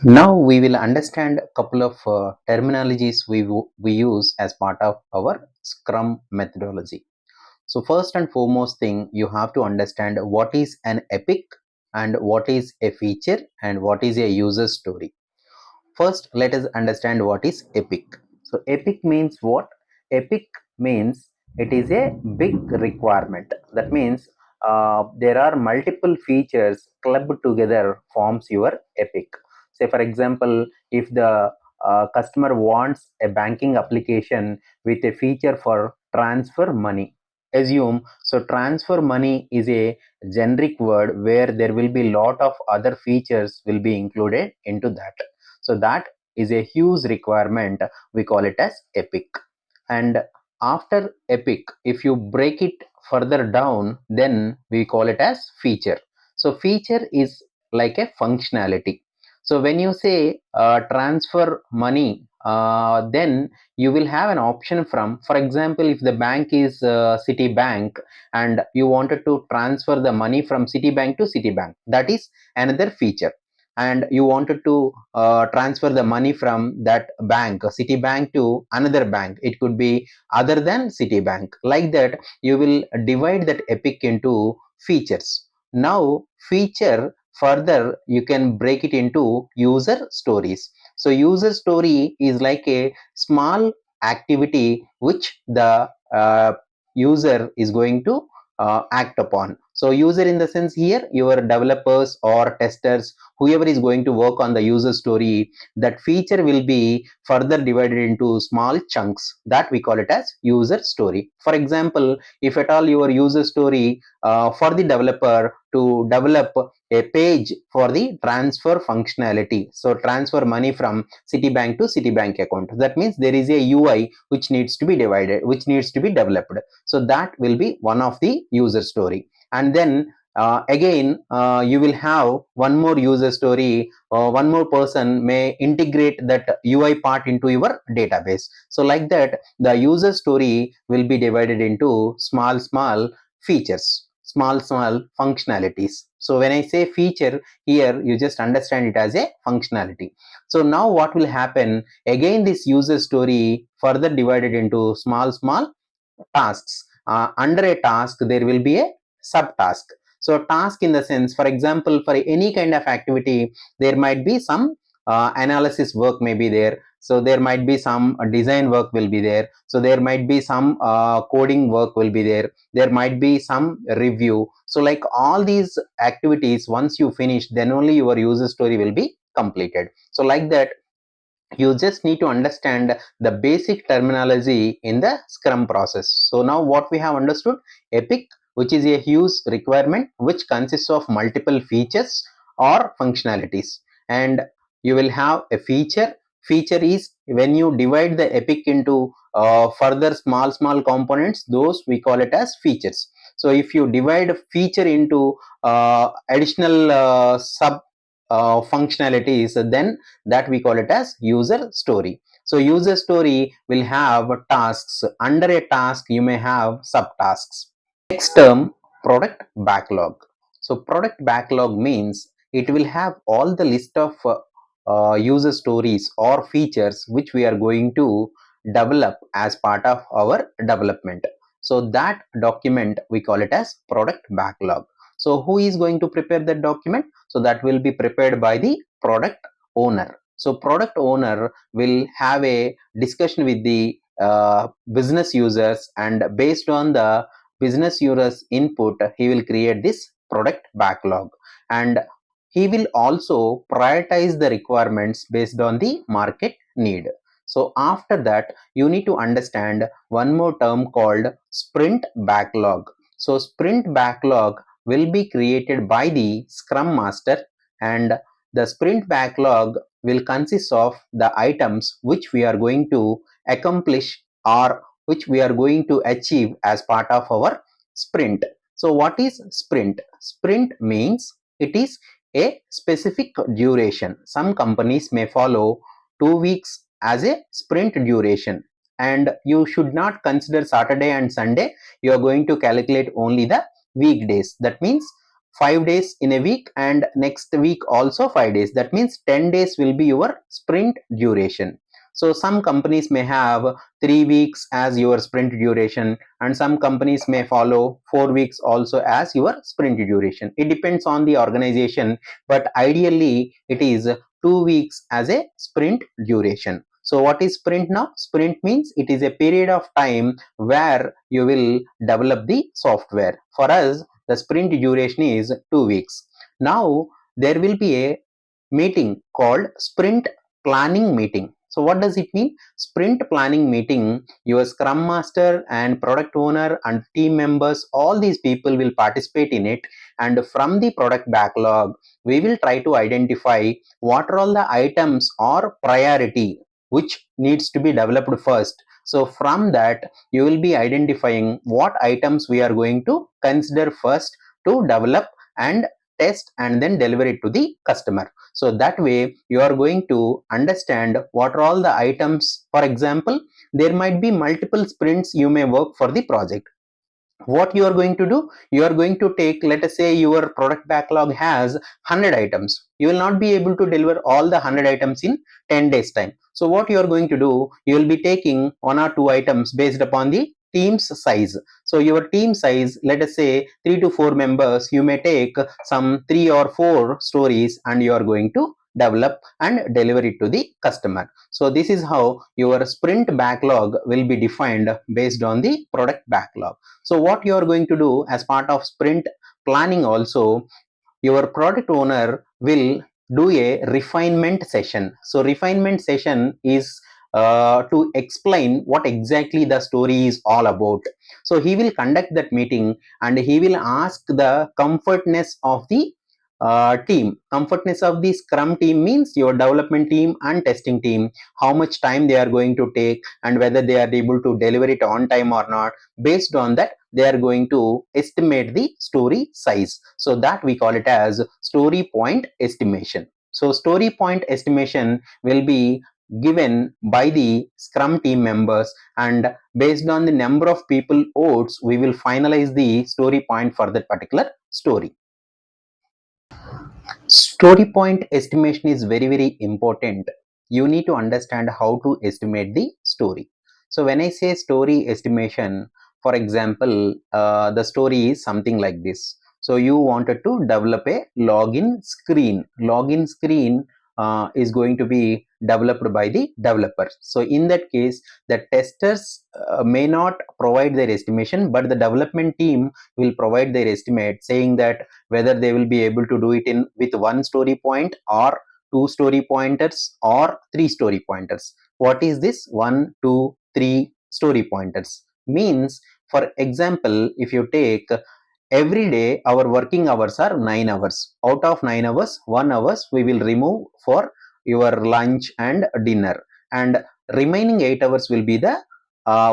Now we will understand a couple of terminologies we use as part of our Scrum methodology. So first and foremost thing, you have to understand what is an epic and what is a feature and what is a user story. First, let us understand what is epic. So epic means what? Epic means it is a big requirement. That means there are multiple features clubbed together forms your epic. Say for example, if the customer wants a banking application with a feature for transfer money, assume so transfer money is a generic word where there will be lot of other features will be included into that. So that is a huge requirement. We call it as epic. And after epic, if you break it further down, then we call it as feature. So feature is like a functionality. So when you say transfer money, then you will have an option from, for example, if the bank is Citibank and you wanted to transfer the money from Citibank to Citibank, that is another feature. And you wanted to transfer the money from that bank, Citibank, to another bank, it could be other than Citibank. Like that, you will divide that epic into features. Now feature further you can break it into user stories. So user story is like a small activity which the user is going to act upon. So user in the sense here, your developers or testers, whoever is going to work on the user story, that feature will be further divided into small chunks, that we call it as user story. For example, if at all your user story for the developer to develop a page for the transfer functionality, so transfer money from Citibank to Citibank account, that means there is a UI which needs to be divided, which needs to be developed. So that will be one of the user story. And then again you will have one more user story. One more person may integrate that UI part into your database. So like that, the user story will be divided into small features, small functionalities. So when I say feature here, you just understand it as a functionality. So now what will happen, again this user story further divided into small tasks. Under a task there will be a subtask. So task in the sense, for example, for any kind of activity there might be some analysis work may be there, so there might be some design work will be there, so there might be some coding work will be there, there might be some review. So like all these activities, once you finish, then only your user story will be completed. So like that, you just need to understand the basic terminology in the Scrum process. So now what we have understood, epic, which is a huge requirement which consists of multiple features or functionalities. And you will have a feature. Feature is when you divide the epic into further small components, those we call it as features. So if you divide a feature into additional sub functionalities, then that we call it as user story. So user story will have tasks. Under a task you may have subtasks. Next term, product backlog. So product backlog means it will have all the list of user stories or features which we are going to develop as part of our development. So that document we call it as product backlog. So who is going to prepare that document? So that will be prepared by the product owner. So product owner will have a discussion with the business users, and based on the business users input, he will create this product backlog. And he will also prioritize the requirements based on the market need. So after that, you need to understand one more term called sprint backlog. So sprint backlog will be created by the Scrum Master, and the sprint backlog will consist of the items which we are going to accomplish or which we are going to achieve as part of our sprint. So what is sprint? Sprint means it is a specific duration. Some companies may follow 2 weeks as a sprint duration, and you should not consider Saturday and Sunday. You are going to calculate only the weekdays. That means 5 days in a week, and next week also 5 days. That means 10 days will be your sprint duration. So some companies may have 3 weeks as your sprint duration, and some companies may follow 4 weeks also as your sprint duration. It depends on the organization, but ideally it is 2 weeks as a sprint duration. So what is sprint now? Sprint means it is a period of time where you will develop the software. For us, the sprint duration is 2 weeks. Now there will be a meeting called sprint planning meeting. So what does it mean? Sprint planning meeting, your scrum master and product owner and team members, all these people will participate in it, and from the product backlog we will try to identify what are all the items or priority which needs to be developed first. So from that you will be identifying what items we are going to consider first to develop and test and then deliver it to the customer. So that way you are going to understand what are all the items. For example, there might be multiple sprints you may work for the project. What you are going to do? You are going to take, let us say your product backlog has 100 items. You will not be able to deliver all the 100 items in 10 days time. So what you are going to do? You will be taking 1 or 2 items based upon the team's size. So your team size, let us say 3 to 4 members, you may take some 3 or 4 stories and you are going to develop and deliver it to the customer. So this is how your sprint backlog will be defined based on the product backlog. So what you are going to do as part of sprint planning also, your product owner will do a refinement session. So refinement session is to explain what exactly the story is all about. So he will conduct that meeting and he will ask the comfortness of the team. Comfortness of the scrum team means your development team and testing team, how much time they are going to take and whether they are able to deliver it on time or not. Based on that they are going to estimate the story size. So that we call it as story point estimation. So story point estimation will be given by the scrum team members, and based on the number of people votes we will finalize the story point for that particular story. Story point estimation is very, very important. You need to understand how to estimate the story. So when I say story estimation, for example, the story is something like this. So you wanted to develop a login screen. Login screen is going to be developed by the developers. So in that case, the testers may not provide their estimation, but the development team will provide their estimate, saying that whether they will be able to do it in with 1 story point or 2 story pointers or 3 story pointers. What is this 1, 2, 3 story pointers? Means, for example, if you take every day our working hours are 9 hours. Out of 9 hours, 1 hours we will remove for your lunch and dinner, and remaining 8 hours will be the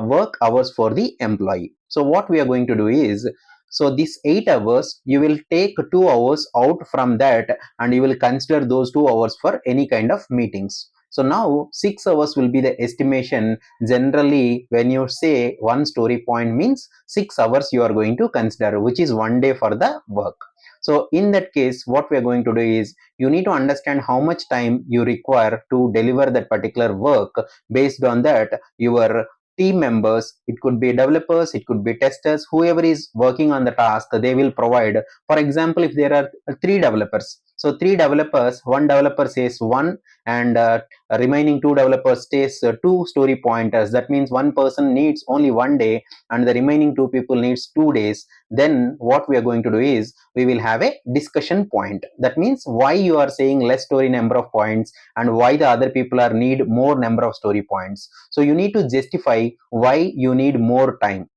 work hours for the employee. So what we are going to do is, so this 8 hours you will take 2 hours out from that and you will consider those 2 hours for any kind of meetings. So now 6 hours will be the estimation. Generally when you say 1 story point means 6 hours you are going to consider, which is 1 day for the work. So in that case what we are going to do is, you need to understand how much time you require to deliver that particular work. Based on that, your team members, it could be developers, it could be testers, whoever is working on the task, they will provide. For example, if there are 3 developers, so 3 developers, one developer says 1 and remaining 2 developers says 2 story pointers. That means one person needs only 1 day and the remaining 2 people needs 2 days. Then what we are going to do is, we will have a discussion point. That means why you are saying less story number of points and why the other people are need more number of story points. So you need to justify why you need more time.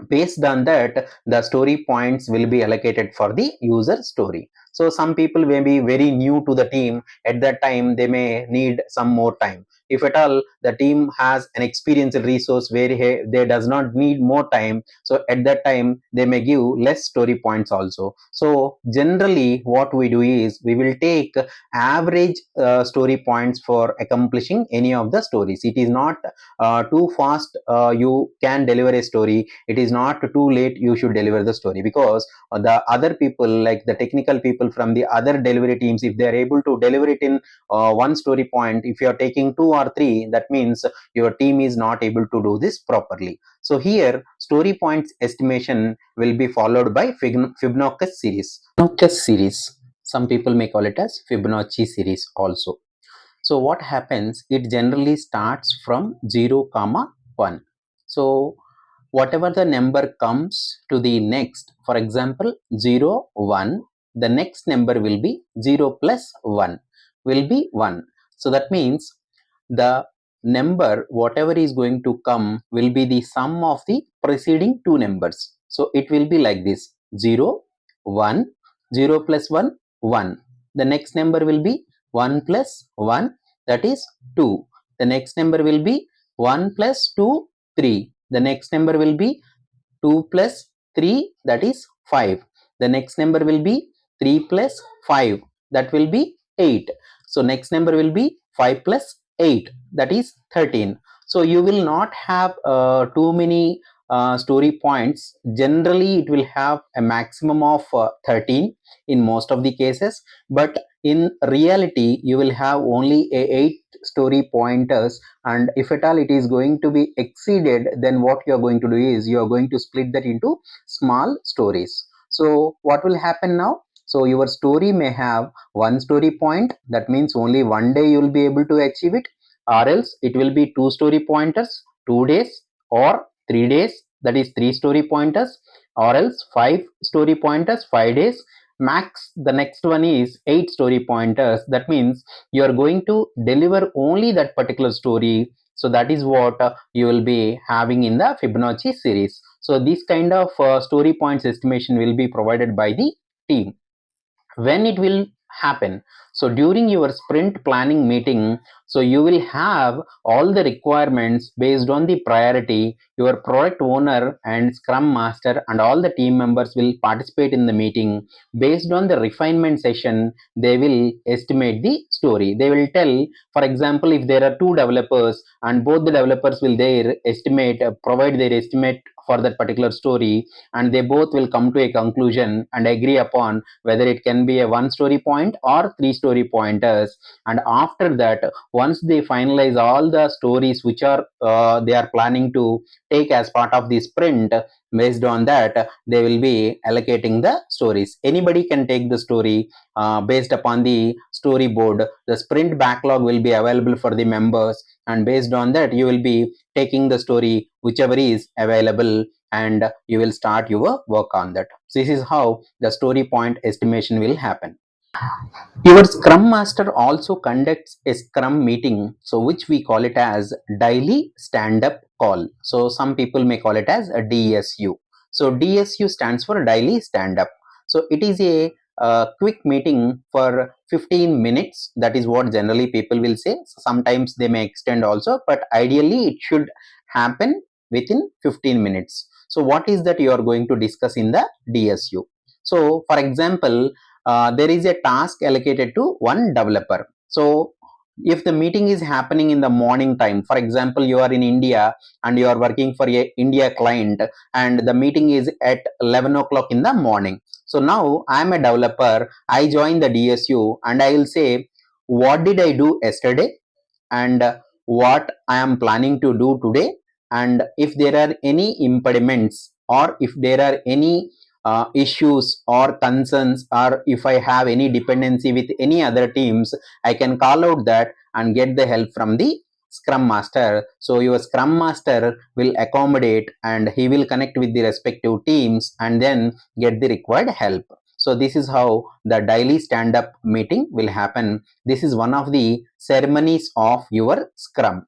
Based on that, the story points will be allocated for the user story. So some people may be very new to the team. At that time they may need some more time. If at all the team has an experienced resource where they does not need more time, so at that time they may give less story points also. So generally what we do is we will take average story points for accomplishing any of the stories. It is not too fast you can deliver a story, it is not too late you should deliver the story, because the other people, like the technical people from the other delivery teams, if they are able to deliver it in one story point, if you are taking two or three, that means your team is not able to do this properly. So here story points estimation will be followed by Fibonacci series. Fibonacci series, some people may call it as Fibonacci series also. So what happens, it generally starts from 0 comma 1. So whatever the number comes to the next, for example 0 1, the next number will be 0 plus 1 will be 1. So that means the number whatever is going to come will be the sum of the preceding two numbers. So it will be like this: 0 1, 0 plus 1 1. The next number will be 1 plus 1, that is 2. The next number will be 1 plus 2 3. The next number will be 2 plus 3, that is 5. The next number will be 3 plus 5, that will be 8. So next number will be 5 plus 8, that is 13. So you will not have too many story points. Generally it will have a maximum of 13 in most of the cases, but in reality you will have only a 8 story pointers, and if at all it is going to be exceeded, then what you are going to do is you are going to split that into small stories. So what will happen now, so your story may have one story point, that means only one day you will be able to achieve it, or else it will be two story pointers 2 days, or 3 days, that is three story pointers, or else five story pointers 5 days. Max the next one is 8 story pointers, that means you are going to deliver only that particular story. So that is what you will be having in the Fibonacci series. So this kind of story points estimation will be provided by the team. When it will happen, so during your sprint planning meeting, so you will have all the requirements based on the priority. Your product owner and scrum master and all the team members will participate in the meeting. Based on the refinement session, they will estimate the story. They will tell, for example, if there are two developers and both the developers will their estimate provide their estimate for that particular story, and they both will come to a conclusion and agree upon whether it can be a one story point or three story pointers. And after that, once they finalize all the stories which are they are planning to take as part of the sprint, based on that they will be allocating the stories. Anybody can take the story based upon the storyboard. The sprint backlog will be available for the members, and based on that you will be taking the story whichever is available, and you will start your work on that. So this is how the story point estimation will happen. Your scrum master also conducts a scrum meeting, so which we call it as daily stand up call. So some people may call it as a DSU. So DSU stands for daily stand up. So it is a quick meeting for 15 minutes. That is what generally people will say. Sometimes they may extend also, but ideally it should happen within 15 minutes. So what is that you are going to discuss in the DSU? So for example, there is a task allocated to one developer. So if the meeting is happening in the morning time, for example you are in India and you are working for a India client, and the meeting is at 11 o'clock in the morning. So now I am a developer, I join the DSU and I will say, what did I do yesterday, and what I am planning to do today, and if there are any impediments, or if there are any issues or concerns, or if I have any dependency with any other teams, I can call out that and get the help from the scrum master. So your scrum master will accommodate and he will connect with the respective teams and then get the required help. So this is how the daily stand up meeting will happen. This is one of the ceremonies of your scrum.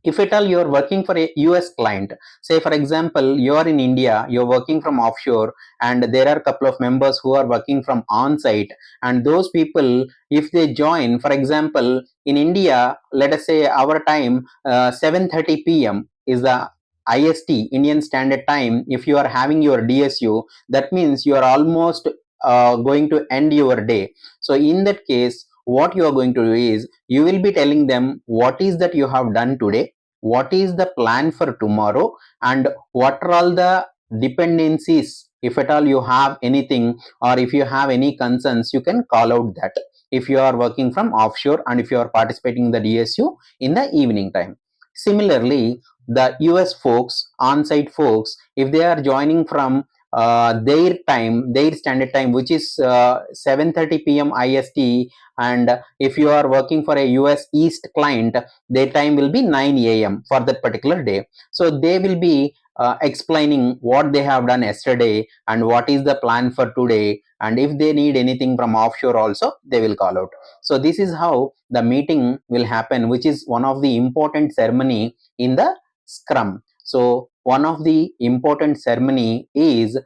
If at all you are working for a US client, say for example you are in India, you're working from offshore, and there are a couple of members who are working from on site, and those people, if they join, for example in India, let us say our time 7:30 p.m. is the IST, Indian Standard Time. If you are having your DSU, that means you are almost going to end your day. So in that case, what you are going to do is you will be telling them what is that you have done today, what is the plan for tomorrow, and what are all the dependencies. If at all you have anything, or if you have any concerns, you can call out that, if you are working from offshore and if you are participating in the DSU in the evening time. Similarly, the US folks, on-site folks, if they are joining from their time, their standard time, which is 7:30 p.m. IST, and if you are working for a US East client, their time will be 9 a.m. for that particular day. So they will be explaining what they have done yesterday and what is the plan for today, and if they need anything from offshore also, they will call out. So this is how the meeting will happen, which is one of the important ceremony in the Scrum. So one of the important ceremony is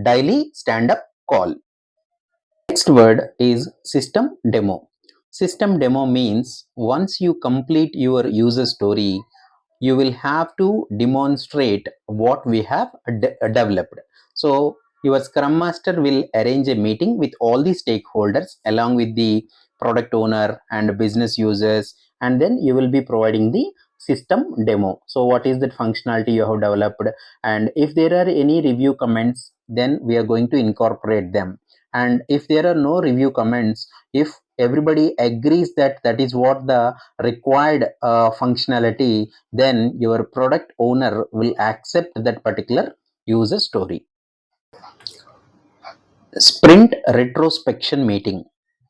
daily stand-up call. Next word is system demo. System demo means once you complete your user story, you will have to demonstrate what we have developed. So your Scrum Master will arrange a meeting with all the stakeholders along with the product owner and business users, and then you will be providing the system demo. So what is that functionality you have developed, and if there are any review comments, then we are going to incorporate them. And if there are no review comments, if everybody agrees that that is what the required functionality, then your product owner will accept that particular user story. Sprint retrospection meeting,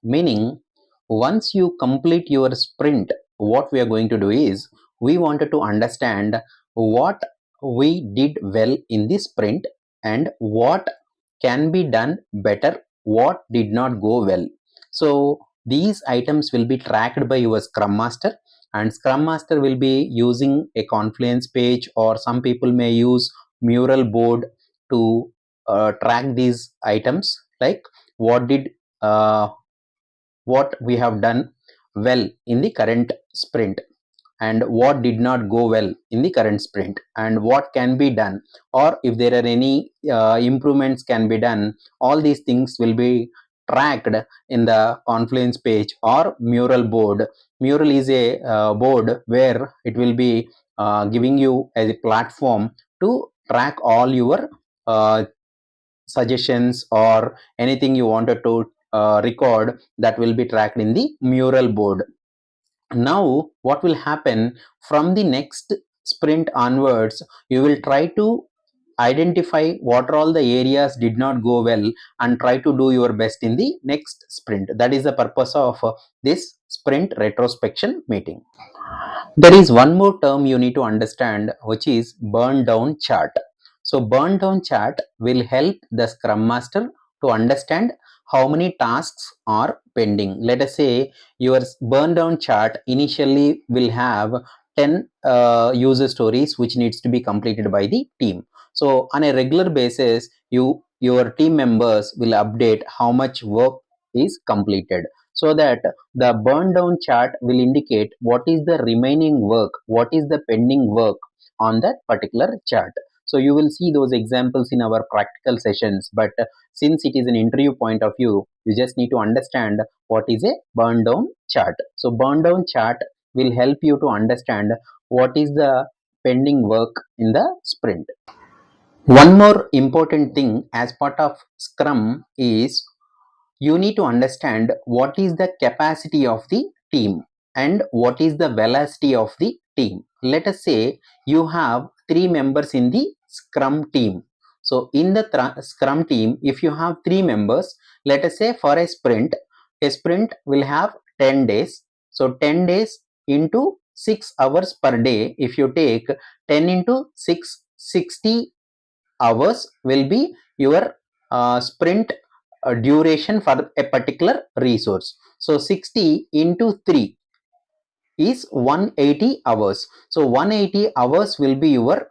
meaning once you complete your sprint, what we are going to do is we wanted to understand what we did well in this sprint and what can be done better, what did not go well. So these items will be tracked by your Scrum Master, and Scrum Master will be using a Confluence page, or some people may use mural board to track these items, like what did what we have done well in the current sprint, and what did not go well in the current sprint, and what can be done, or if there are any improvements can be done. All these things will be tracked in the Confluence page or mural board. Mural is a board where it will be giving you as a platform to track all your suggestions or anything you wanted to record, that will be tracked in the mural board. Now what will happen, from the next sprint onwards, you will try to identify what are all the areas did not go well and try to do your best in the next sprint. That is the purpose of this sprint retrospection meeting. There is one more term you need to understand, which is burn down chart. So burn down chart will help the Scrum Master to understand how many tasks are pending. Let us say your burn down chart initially will have 10 user stories which needs to be completed by the team. So on a regular basis, your team members will update how much work is completed, so that the burn down chart will indicate what is the remaining work, what is the pending work on that particular chart. So you will see those examples in our practical sessions, but since it is an interview point of view, you just need to understand what is a burn down chart. So burn down chart will help you to understand what is the pending work in the sprint. One more important thing as part of Scrum is you need to understand what is the capacity of the team and what is the velocity of the team. Let us say you have 3 members in the Scrum team. So in the Scrum team, if you have 3 members, let us say for a sprint will have 10 days. So 10 days into 6 hours per day, if you take 10 into 6, 60 hours will be your sprint duration for a particular resource. So 60 into 3, is 180 hours. So 180 hours will be your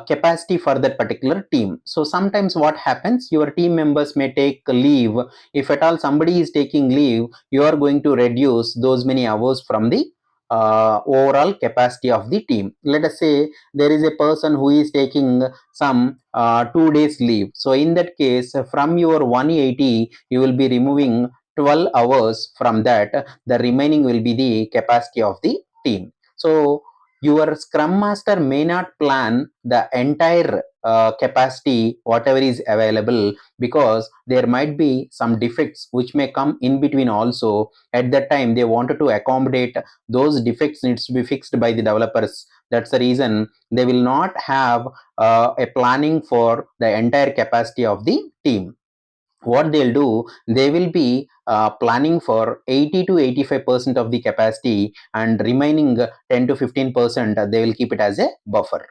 capacity for that particular team. So sometimes what happens, your team members may take leave. If at all somebody is taking leave, you are going to reduce those many hours from the overall capacity of the team. Let us say there is a person who is taking some 2 days leave. So in that case, from your 180, you will be removing 12 hours from that. The remaining will be the capacity of the team. So your scrum master may not plan the entire capacity whatever is available, because there might be some defects which may come in between also. At that time they wanted to accommodate those defects needs to be fixed by the developers. That's the reason they will not have a planning for the entire capacity of the team. What they'll do, they will be planning for 80 to 85% of the capacity, and remaining 10 to 15% they will keep it as a buffer.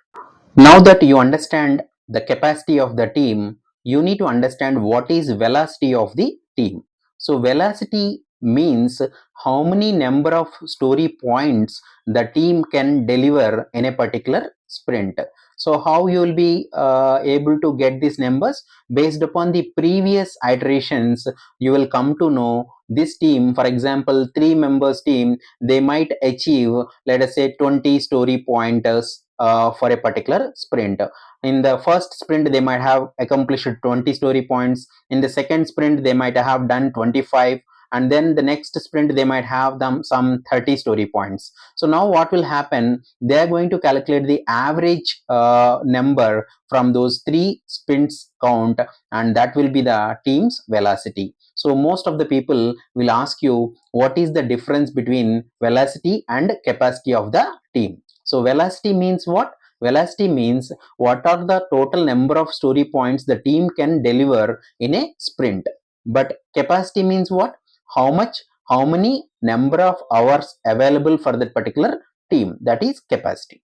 Now that you understand the capacity of the team, you need to understand what is velocity of the team. So velocity means how many number of story points the team can deliver in a particular sprint. So how you will be able to get these numbers? Based upon the previous iterations, you will come to know this team. For example, 3 members team, they might achieve, let us say, 20 story pointers for a particular sprint. In the first sprint, they might have accomplished 20 story points. In the second sprint, they might have done 25, and then the next sprint they might have them some 30 story points. So now what will happen, they are going to calculate the average number from those 3 sprints count, and that will be the team's velocity. So most of the people will ask you what is the difference between velocity and capacity of the team. So velocity means what? Velocity means what are the total number of story points the team can deliver in a sprint. But capacity means what? How much, how many number of hours available for that particular team. That is capacity.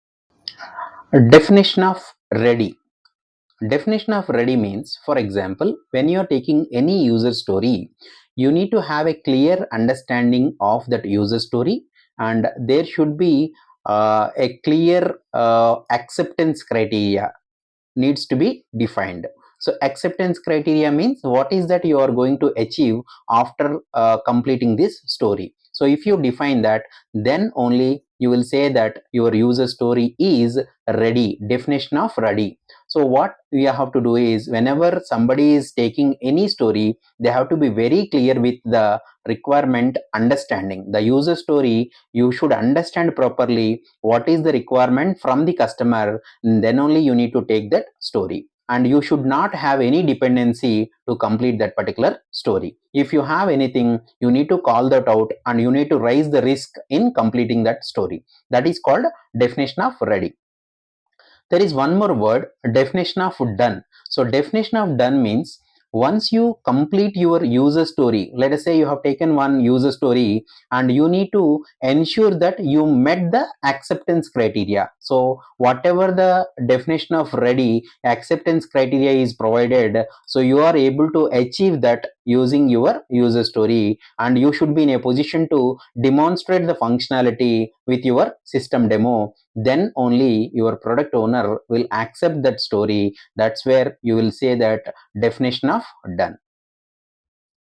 Definition of ready. Definition of ready means, for example, when you are taking any user story, you need to have a clear understanding of that user story, and there should be a clear acceptance criteria needs to be defined. So acceptance criteria means what is that you are going to achieve after completing this story. So if you define that, then only you will say that your user story is ready. Definition of ready. So what we have to do is, whenever somebody is taking any story, they have to be very clear with the requirement understanding. The user story, you should understand properly what is the requirement from the customer, then only you need to take that story. And you should not have any dependency to complete that particular story. If you have anything, you need to call that out, and you need to raise the risk in completing that story. That is called definition of ready. There is one more word, definition of done. So definition of done means, once you complete your user story, let us say you have taken one user story and you need to ensure that you met the acceptance criteria. So whatever the definition of ready, acceptance criteria is provided, so you are able to achieve that using your user story, and you should be in a position to demonstrate the functionality with your system demo. Then only your product owner will accept that story. That's where you will say that definition of done.